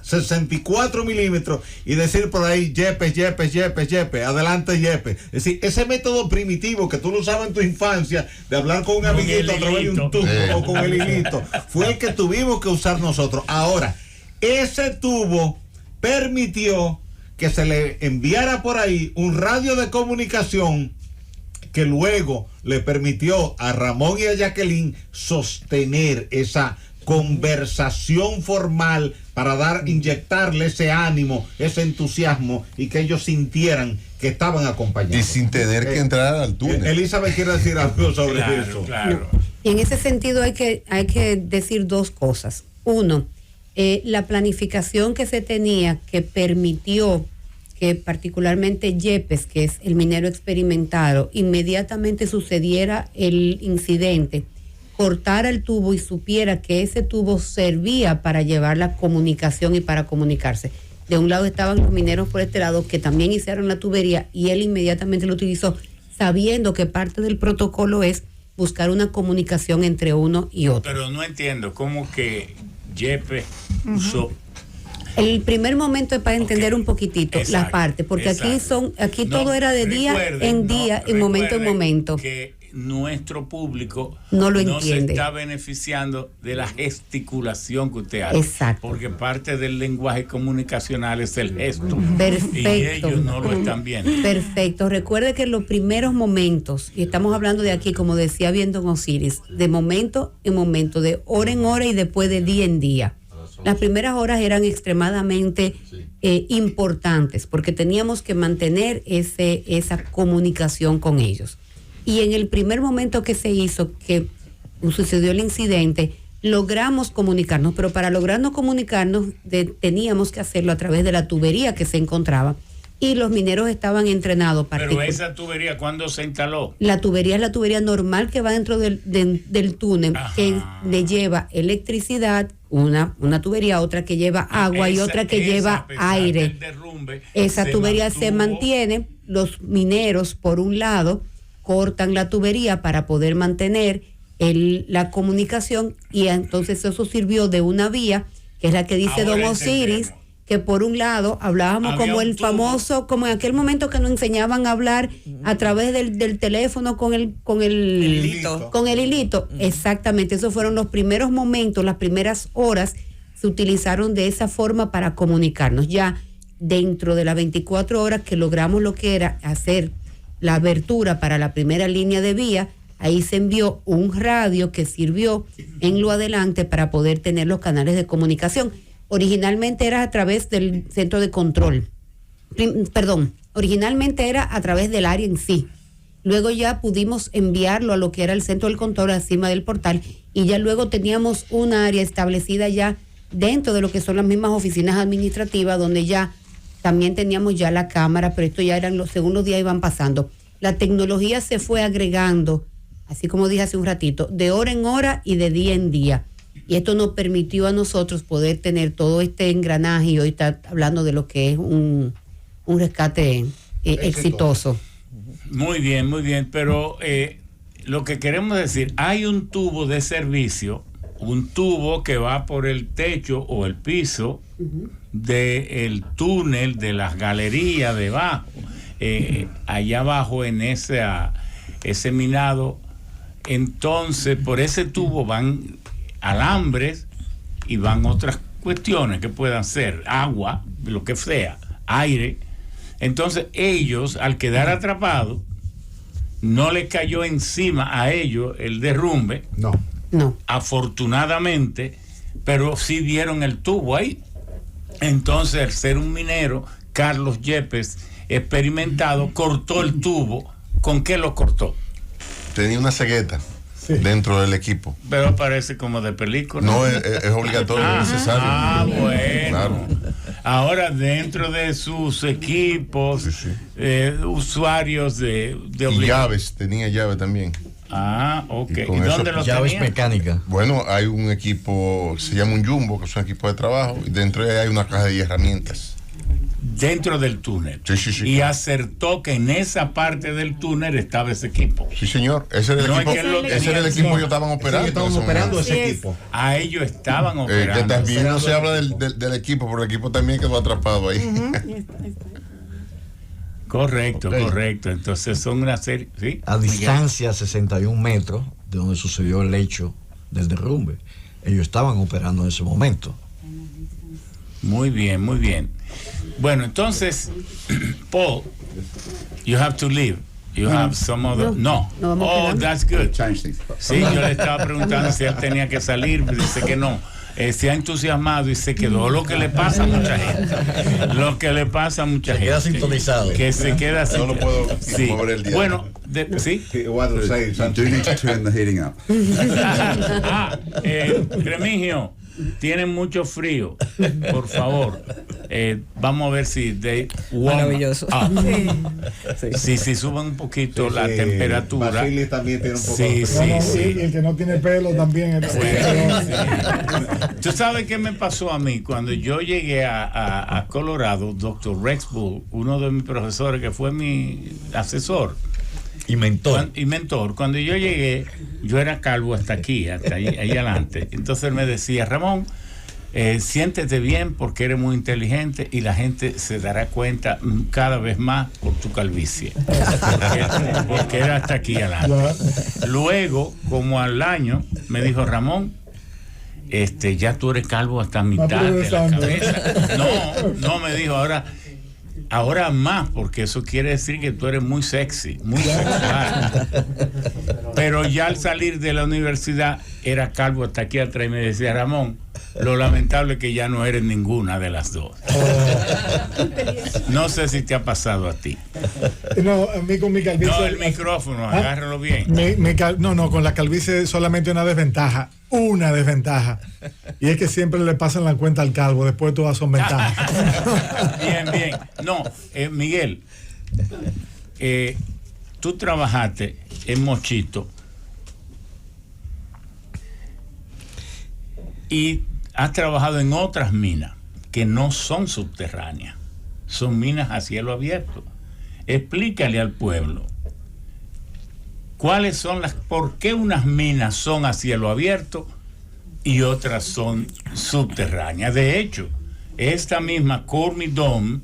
64 milímetros, y decir por ahí Yepes, adelante Yepes. Es decir, ese método primitivo que tú lo usabas en tu infancia de hablar con un amiguito a través de un tubo o con el hilito, fue el que tuvimos que usar nosotros. Ahora, ese tubo permitió que se le enviara por ahí un radio de comunicación que luego le permitió a Ramón y a Jacqueline sostener esa conversación formal para inyectarle ese ánimo, ese entusiasmo y que ellos sintieran que estaban acompañados. Y sin tener que entrar al túnel. Elizabeth quiere decir algo sobre eso. Claro. Y en ese sentido hay que decir dos cosas. Uno, la planificación que se tenía que permitió que particularmente Yepes, que es el minero experimentado, inmediatamente sucediera el incidente, cortara el tubo y supiera que ese tubo servía para llevar la comunicación y para comunicarse. De un lado estaban los mineros por este lado que también hicieron la tubería y él inmediatamente lo utilizó sabiendo que parte del protocolo es buscar una comunicación entre uno y otro. Pero no entiendo cómo que Yepes usó. El primer momento es para entender un poquitito Exacto, la parte, porque exacto. aquí todo era de día en día, en momento en momento. Que nuestro público no lo se entiende. está beneficiando de la gesticulación que usted hace. Exacto. Porque parte del lenguaje comunicacional es el gesto. Perfecto. Y ellos no lo están viendo. Perfecto. Recuerde que en los primeros momentos, y estamos hablando de aquí, como decía bien don Osiris, de momento en momento, de hora en hora y después de día en día. Las primeras horas eran extremadamente importantes porque teníamos que mantener esa comunicación con ellos. Y en el primer momento que se hizo, que sucedió el incidente, logramos comunicarnos, pero para lograrnos comunicarnos teníamos que hacerlo a través de la tubería que se encontraba. Y los mineros estaban entrenados. Pero esa tubería, ¿cuándo se instaló? La tubería es la tubería normal que va dentro del túnel, Ajá. que le lleva electricidad, una tubería, otra que lleva agua y otra que lleva aire. Esa tubería se mantiene, los mineros por un lado cortan la tubería para poder mantener la comunicación y entonces eso sirvió de una vía, que es la que dice don Osiris, que por un lado hablábamos como el famoso, como en aquel momento que nos enseñaban a hablar a través del teléfono con el hilito. Exactamente, esos fueron los primeros momentos, las primeras horas se utilizaron de esa forma para comunicarnos. Ya dentro de las 24 horas que logramos lo que era hacer la abertura para la primera línea de vía, ahí se envió un radio que sirvió en lo adelante para poder tener los canales de comunicación. Originalmente era a través del centro de control. Originalmente era a través del área en sí. Luego ya pudimos enviarlo a lo que era el centro del control encima del portal y ya luego teníamos un área establecida ya dentro de lo que son las mismas oficinas administrativas donde ya también teníamos ya la cámara, pero esto ya eran según los días iban pasando. La tecnología se fue agregando, así como dije hace un ratito, de hora en hora y de día en día. Y esto nos permitió a nosotros poder tener todo este engranaje y hoy está hablando de lo que es un rescate exitoso. Muy bien, pero lo que queremos decir, hay un tubo de servicio, un tubo que va por el techo o el piso del túnel de las galerías debajo, allá abajo en ese minado. Entonces por ese tubo van alambres y van otras cuestiones que puedan ser agua, lo que sea, aire. Entonces ellos, al quedar atrapados, no les cayó encima a ellos el derrumbe. No. Afortunadamente, pero sí vieron el tubo ahí. Entonces, al ser un minero, Carlos Yepes, experimentado, cortó el tubo. ¿Con qué lo cortó? Tenía una cegueta dentro del equipo. Pero parece como de película. No, es obligatorio, es necesario. Bueno. Claro. Ahora, dentro de sus equipos, usuarios de y llaves, tenía llave también. Ok. ¿Y dónde lo llaves tenía? mecánicas? Bueno, hay un equipo, se llama un Jumbo, que es un equipo de trabajo, y dentro de ahí hay una caja de herramientas. Dentro del túnel. Sí, y acertó que en esa parte del túnel estaba ese equipo. Sí, señor. Ese era el equipo. Ese era el equipo que ellos estaban operando. Estaban operando ese equipo. A ellos estaban operando. Que también no se habla del equipo, pero el equipo también quedó atrapado ahí. Correcto. Entonces son una serie. ¿Sí? A distancia 61 metros de donde sucedió el hecho del derrumbe. Ellos estaban operando en ese momento. Muy bien, muy bien. Bueno, entonces, Paul, you have to leave. You have some other... No. Oh, that's good. Sí, yo le estaba preguntando si él tenía que salir, dice que no. Se ha entusiasmado y se quedó. Lo que le pasa a mucha gente. Lo que le pasa a mucha gente. Se queda sintonizado. Que se queda No lo puedo mover el día. Bueno, sí. You do need to turn the heating up. Remigio, tienen mucho frío. Por favor. Vamos a ver si maravilloso. Si suben un poquito la temperatura. Basili también tiene un poco Sí. Y el que no tiene pelo también. ¿Tú sabes qué me pasó a mí? Cuando yo llegué a Colorado, Dr. Rex Bull, uno de mis profesores que fue mi asesor y mentor. Cuando yo llegué, yo era calvo hasta aquí, hasta ahí adelante. Entonces él me decía, Ramón, siéntete bien porque eres muy inteligente y la gente se dará cuenta cada vez más por tu calvicie. Porque era hasta aquí adelante. Luego, como al año, me dijo, Ramón, ya tú eres calvo hasta mitad de la cabeza. No, me dijo, ahora más, porque eso quiere decir que tú eres muy sexy, muy sexual. Pero ya al salir de la universidad era calvo hasta aquí atrás y me decía, Ramón, lo lamentable es que ya no eres ninguna de las dos. No sé si te ha pasado a ti. No, a mí con mi calvicie... No, el micrófono, agárralo bien. Con la calvicie solamente una desventaja. Y es que siempre le pasan la cuenta al calvo, después todas son ventajas. Bien. No, Miguel, tú trabajaste en Mochito y has trabajado en otras minas que no son subterráneas, son minas a cielo abierto. Explícale al pueblo cuáles son por qué unas minas son a cielo abierto y otras son subterráneas. De hecho, esta misma Cormidom,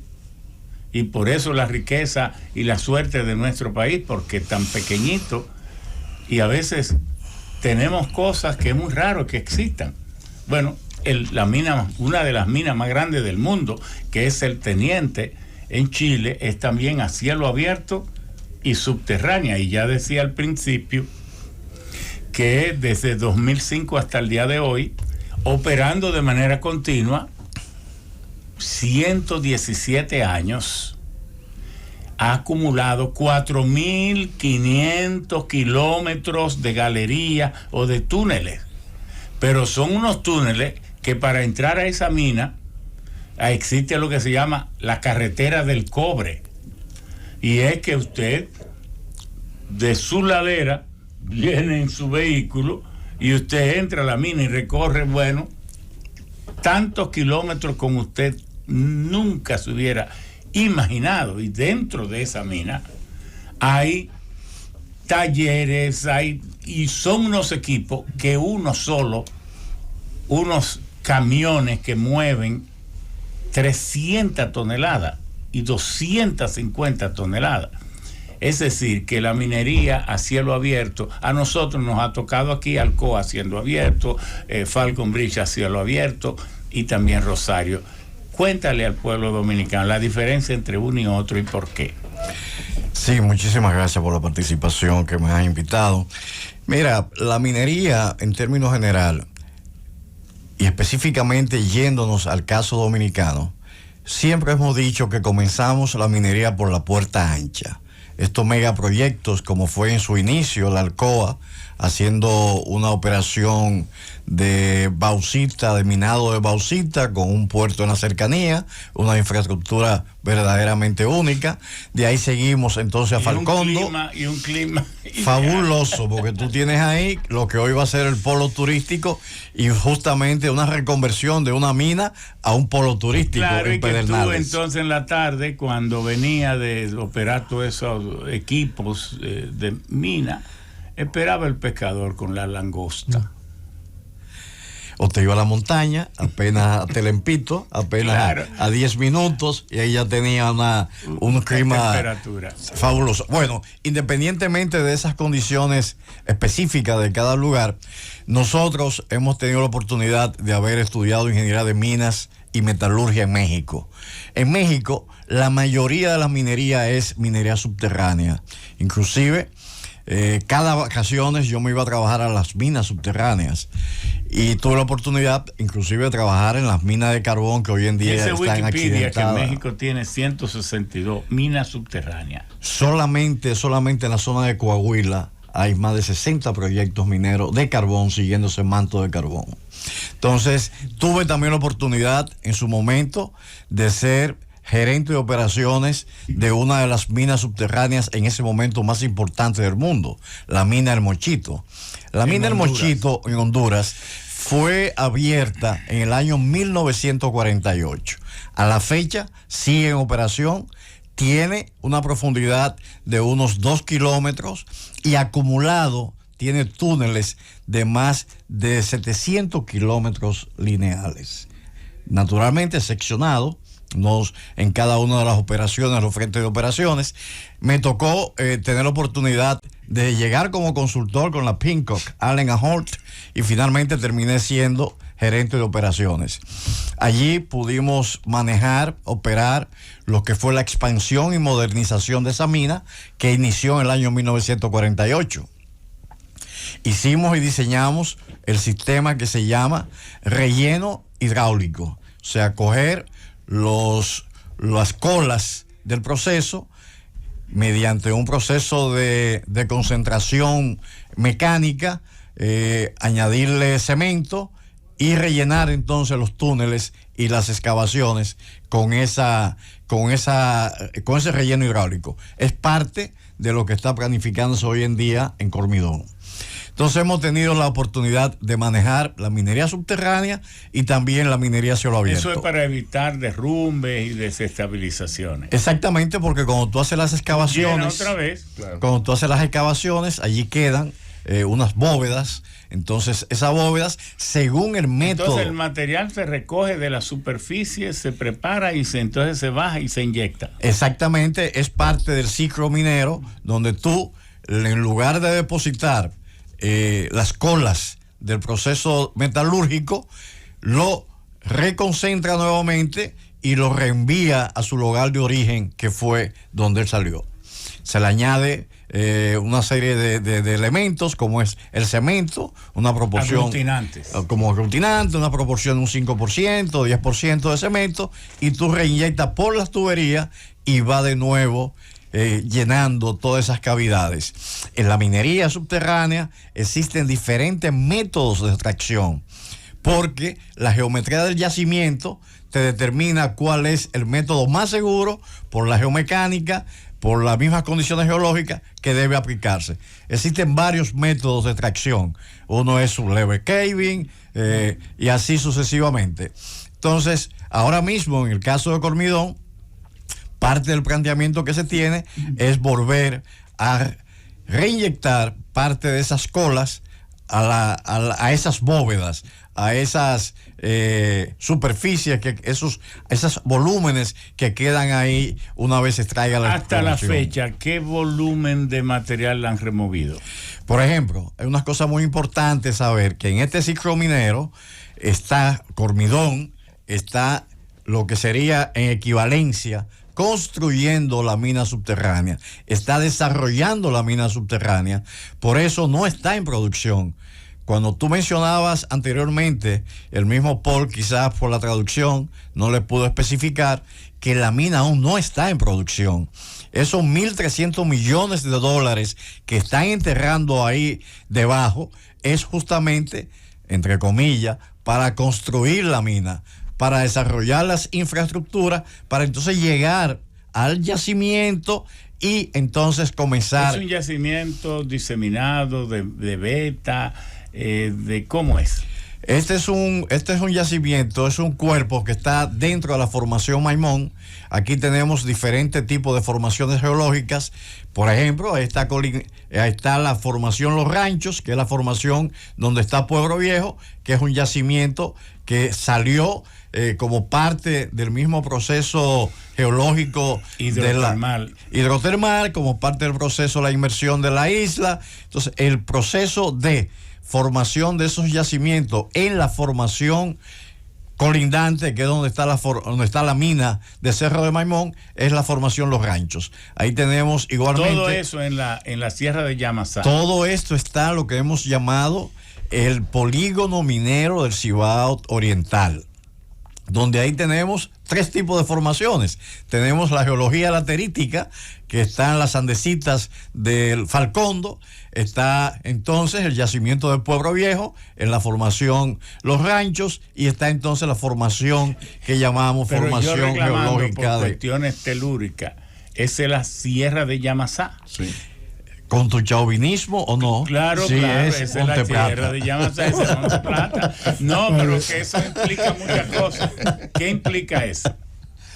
y por eso la riqueza y la suerte de nuestro país, porque es tan pequeñito y a veces tenemos cosas que es muy raro que existan. Bueno, una de las minas más grandes del mundo, que es el Teniente en Chile, es también a cielo abierto y subterránea. Y ya decía al principio que desde 2005 hasta el día de hoy, operando de manera continua, 117 años, ha acumulado 4.500 kilómetros de galería o de túneles. Pero son unos túneles que para entrar a esa mina existe lo que se llama la carretera del cobre. Y es que usted de su ladera viene en su vehículo y usted entra a la mina y recorre, tantos kilómetros como usted nunca se hubiera imaginado. Y dentro de esa mina hay talleres, y son unos equipos que unos camiones que mueven 300 toneladas y 250 toneladas. Es decir, que la minería a cielo abierto, a nosotros nos ha tocado aquí Alcoa a cielo abierto, Falcon Bridge a cielo abierto y también Rosario. Cuéntale al pueblo dominicano la diferencia entre uno y otro y por qué. Sí, muchísimas gracias por la participación que me has invitado. Mira, la minería en términos general, y específicamente yéndonos al caso dominicano, siempre hemos dicho que comenzamos la minería por la puerta ancha. Estos megaproyectos, como fue en su inicio la Alcoa, haciendo una operación de bauxita, de minado de bauxita, con un puerto en la cercanía, una infraestructura verdaderamente única. De ahí seguimos entonces a Falcondo. Y un clima fabuloso, porque tú tienes ahí lo que hoy va a ser el polo turístico y justamente una reconversión de una mina a un polo turístico. Claro, en y que Pedernales. tú entonces en la tarde, cuando venía de operar todos esos equipos de mina, esperaba el pescador con la langosta. O te iba a la montaña, apenas a Telempito, apenas claro, a 10 minutos, y ahí ya tenía un clima temperatura fabuloso. Bueno, independientemente de esas condiciones específicas de cada lugar, nosotros hemos tenido la oportunidad de haber estudiado ingeniería de minas y metalurgia en México. En México, la mayoría de la minería es minería subterránea. Inclusive, cada vacaciones yo me iba a trabajar a las minas subterráneas y tuve la oportunidad inclusive de trabajar en las minas de carbón que hoy en día dice están Wikipedia accidentadas. que México tiene 162 minas subterráneas. Solamente en la zona de Coahuila hay más de 60 proyectos mineros de carbón siguiendo ese manto de carbón. Entonces, tuve también la oportunidad en su momento de ser gerente de operaciones de una de las minas subterráneas en ese momento más importantes del mundo, la mina El Mochito. La mina El Mochito en Honduras fue abierta en el año 1948. A la fecha sigue en operación, tiene una profundidad de unos 2 kilómetros y acumulado tiene túneles de más de 700 kilómetros lineales. Naturalmente seccionado en cada una de las operaciones, los frentes de operaciones. Me tocó tener la oportunidad de llegar como consultor con la Pincock, Allen & Holt, y finalmente terminé siendo gerente de operaciones. Allí pudimos manejar, operar lo que fue la expansión y modernización de esa mina que inició en el año 1948. Hicimos y diseñamos el sistema que se llama relleno hidráulico, o sea, coger las colas del proceso mediante un proceso de concentración mecánica, añadirle cemento y rellenar entonces los túneles y las excavaciones con ese relleno hidráulico. Es parte de lo que está planificándose hoy en día en Cormidón. Entonces hemos tenido la oportunidad de manejar la minería subterránea y también la minería a cielo abierto. Eso es para evitar derrumbes y desestabilizaciones. Exactamente, porque cuando tú haces las excavaciones, otra vez, claro. Cuando tú haces las excavaciones, allí quedan unas bóvedas. Entonces esas bóvedas, según el método. Entonces el material se recoge de la superficie, se prepara y entonces se baja y se inyecta. Exactamente, es parte del ciclo minero donde tú, en lugar de depositar las colas del proceso metalúrgico, lo reconcentra nuevamente y lo reenvía a su lugar de origen, que fue donde él salió. Se le añade una serie de elementos, como es el cemento, una proporción aglutinantes, como aglutinante, una proporción de un 5%, 10% de cemento, y tú reinyectas por las tuberías y va de nuevo llenando todas esas cavidades. En la minería subterránea existen diferentes métodos de extracción, porque la geometría del yacimiento te determina cuál es el método más seguro por la geomecánica, por las mismas condiciones geológicas que debe aplicarse. Existen varios métodos de extracción. Uno es un lever caving y así sucesivamente. Entonces, ahora mismo, en el caso de Cormidón, parte del planteamiento que se tiene es volver a reinyectar parte de esas colas a esas bóvedas, a esas superficies, esos volúmenes que quedan ahí una vez se extraiga la hasta la fecha. ¿Qué volumen de material han removido? Por ejemplo, hay unas cosas muy importantes saber, que en este ciclo minero está Cormidón, está lo que sería en equivalencia construyendo la mina subterránea, está desarrollando la mina subterránea, por eso no está en producción. Cuando tú mencionabas anteriormente, el mismo Paul, quizás por la traducción, no le pudo especificar que la mina aún no está en producción. Esos 1.300 millones de dólares que están enterrando ahí debajo es justamente, entre comillas, para construir la mina, para desarrollar las infraestructuras, para entonces llegar al yacimiento y entonces comenzar. ¿Es un yacimiento diseminado de beta? ¿De cómo es? Este es un yacimiento, es un cuerpo que está dentro de la formación Maimón. Aquí tenemos diferentes tipos de formaciones geológicas. Por ejemplo, ahí está la formación Los Ranchos, que es la formación donde está Pueblo Viejo, que es un yacimiento que salió como parte del mismo proceso geológico hidrotermal, como parte del proceso de la inmersión de la isla. Entonces, el proceso de formación de esos yacimientos en la formación colindante, que es donde está la mina de Cerro de Maimón, es la formación Los Ranchos. Ahí tenemos igualmente... Todo eso en la Sierra de Yamasá. Todo esto está lo que hemos llamado el polígono minero del Cibao Oriental, donde ahí tenemos 3 tipos de formaciones. Tenemos la geología laterítica, que está en las andesitas del Falcondo. Está entonces el yacimiento del Pueblo Viejo, en la formación Los Ranchos, y está entonces la formación que llamamos formación geológica por cuestiones telúricas. Esa es la Sierra de Yamasá. Sí. ¿Con tu chauvinismo o no? Claro, sí, claro, es esa es la Sierra de Yamasá, esa es Monte Plata. No, pero que eso implica muchas cosas. ¿Qué implica eso?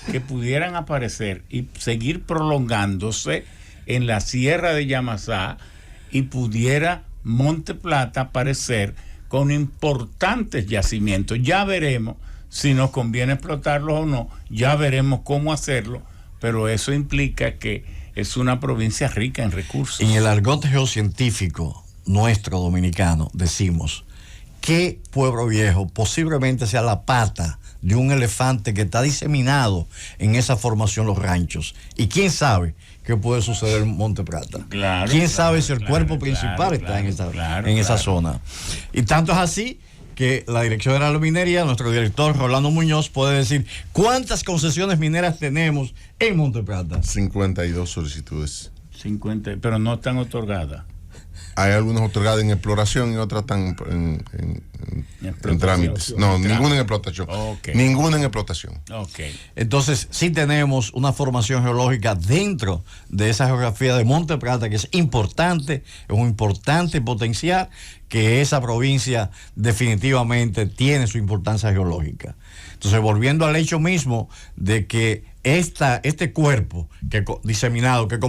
Que pudieran aparecer y seguir prolongándose en la Sierra de Yamasá, y pudiera Monte Plata aparecer con importantes yacimientos. Ya veremos si nos conviene explotarlos o no, ya veremos cómo hacerlo, pero eso implica que es una provincia rica en recursos. En el argot geocientífico nuestro dominicano decimos que Pueblo Viejo posiblemente sea la pata de un elefante que está diseminado en esa formación Los Ranchos. Y quién sabe qué puede suceder en Monte Plata. Claro, quién sabe si el cuerpo principal está en esa zona. Y tanto es así que la Dirección General de Minería, nuestro director Rolando Muñoz, puede decir cuántas concesiones mineras tenemos en Monte Plata. 52 solicitudes. 50, pero no están otorgadas. Hay algunas otorgadas en exploración y otras están en trámites. No, ninguna en explotación. Okay. Ninguna en explotación. Okay. Entonces, sí tenemos una formación geológica dentro de esa geografía de Monte Plata, que es importante, es un importante potencial, que esa provincia definitivamente tiene su importancia geológica. Entonces, volviendo al hecho mismo de que este cuerpo diseminado, que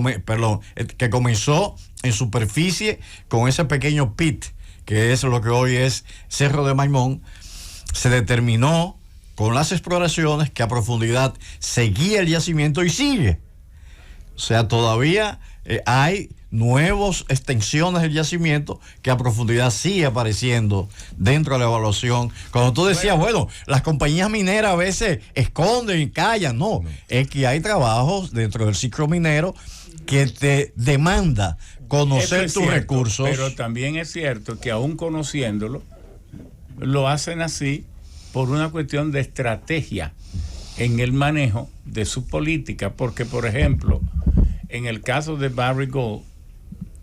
comenzó en superficie con ese pequeño pit, que es lo que hoy es Cerro de Maimón, se determinó con las exploraciones que a profundidad seguía el yacimiento y sigue. O sea, todavía hay nuevas extensiones del yacimiento que a profundidad sigue apareciendo dentro de la evaluación. Cuando tú decías, bueno, las compañías mineras a veces esconden y callan, no, es que hay trabajos dentro del ciclo minero que te demanda conocer tus recursos. Pero también es cierto que aún conociéndolo, lo hacen así por una cuestión de estrategia en el manejo de su política, porque por ejemplo, en el caso de Barrick Gold,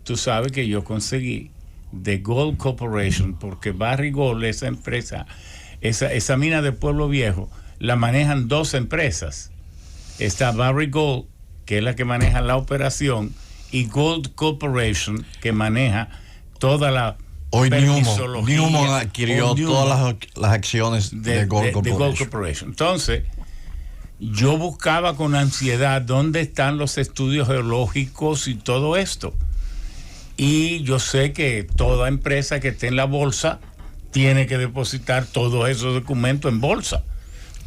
tú sabes que yo conseguí de Gold Corporation, porque Barrick Gold, esa empresa, esa mina de Pueblo Viejo, la manejan 2 empresas. Está Barrick Gold, que es la que maneja la operación, y Gold Corporation, que maneja toda la hoy Newmont adquirió todas las acciones de Gold Corporation. Entonces, yo buscaba con ansiedad dónde están los estudios geológicos y todo esto. Y yo sé que toda empresa que esté en la bolsa tiene que depositar todos esos documentos en bolsa.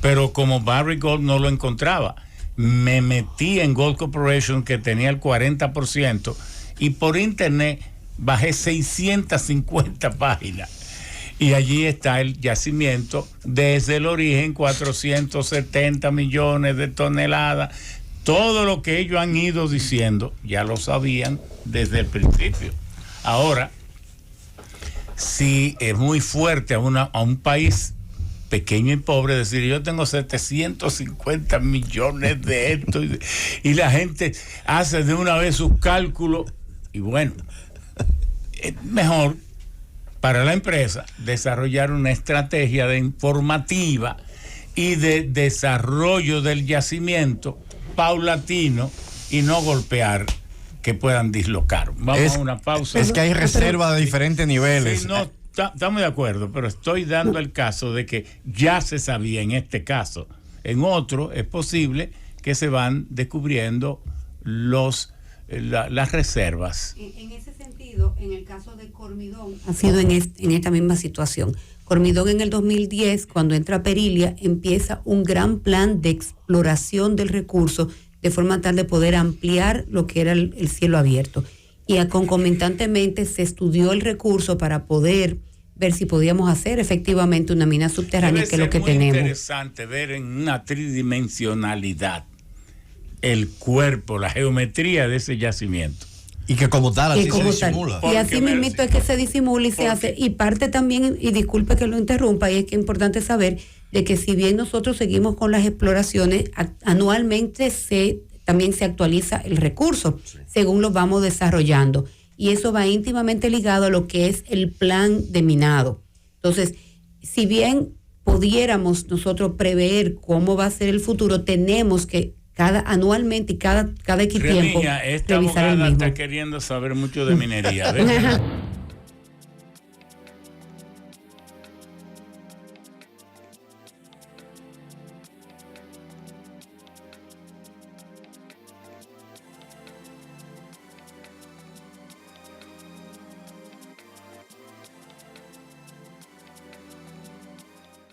Pero como Barrick Gold no lo encontraba, me metí en Gold Corporation, que tenía el 40%, y por internet bajé 650 páginas. Y allí está el yacimiento desde el origen, 470 millones de toneladas. Todo lo que ellos han ido diciendo, ya lo sabían desde el principio. Ahora, si es muy fuerte a un país pequeño y pobre decir, yo tengo 750 millones de esto, y la gente hace de una vez sus cálculos, y bueno, es mejor para la empresa desarrollar una estrategia de informativa y de desarrollo del yacimiento paulatino y no golpear que puedan dislocar. Vamos a una pausa. Es que hay reservas de diferentes niveles. Sí, no, estamos de acuerdo, pero estoy dando el caso de que ya se sabía en este caso. En otro es posible que se van descubriendo las reservas. En ese sentido, en el caso de Cormidón, ha sido en esta misma situación. Cormidón en el 2010, cuando entra Perilia, empieza un gran plan de exploración del recurso de forma tal de poder ampliar lo que era el cielo abierto. Y concomitantemente se estudió el recurso para poder ver si podíamos hacer efectivamente una mina subterránea, que es lo que tenemos. Es muy interesante ver en una tridimensionalidad el cuerpo, la geometría de ese yacimiento. Y que como tal así se disimula. Y así mismo es que se disimula y se hace. Y parte también, y disculpe que lo interrumpa, y es que es importante saber de que si bien nosotros seguimos con las exploraciones, anualmente también se actualiza el recurso, según lo vamos desarrollando. Y eso va íntimamente ligado a lo que es el plan de minado. Entonces, si bien pudiéramos nosotros prever cómo va a ser el futuro, tenemos que anualmente y cada X tiempo Remigio, esta abogada está queriendo saber mucho de minería.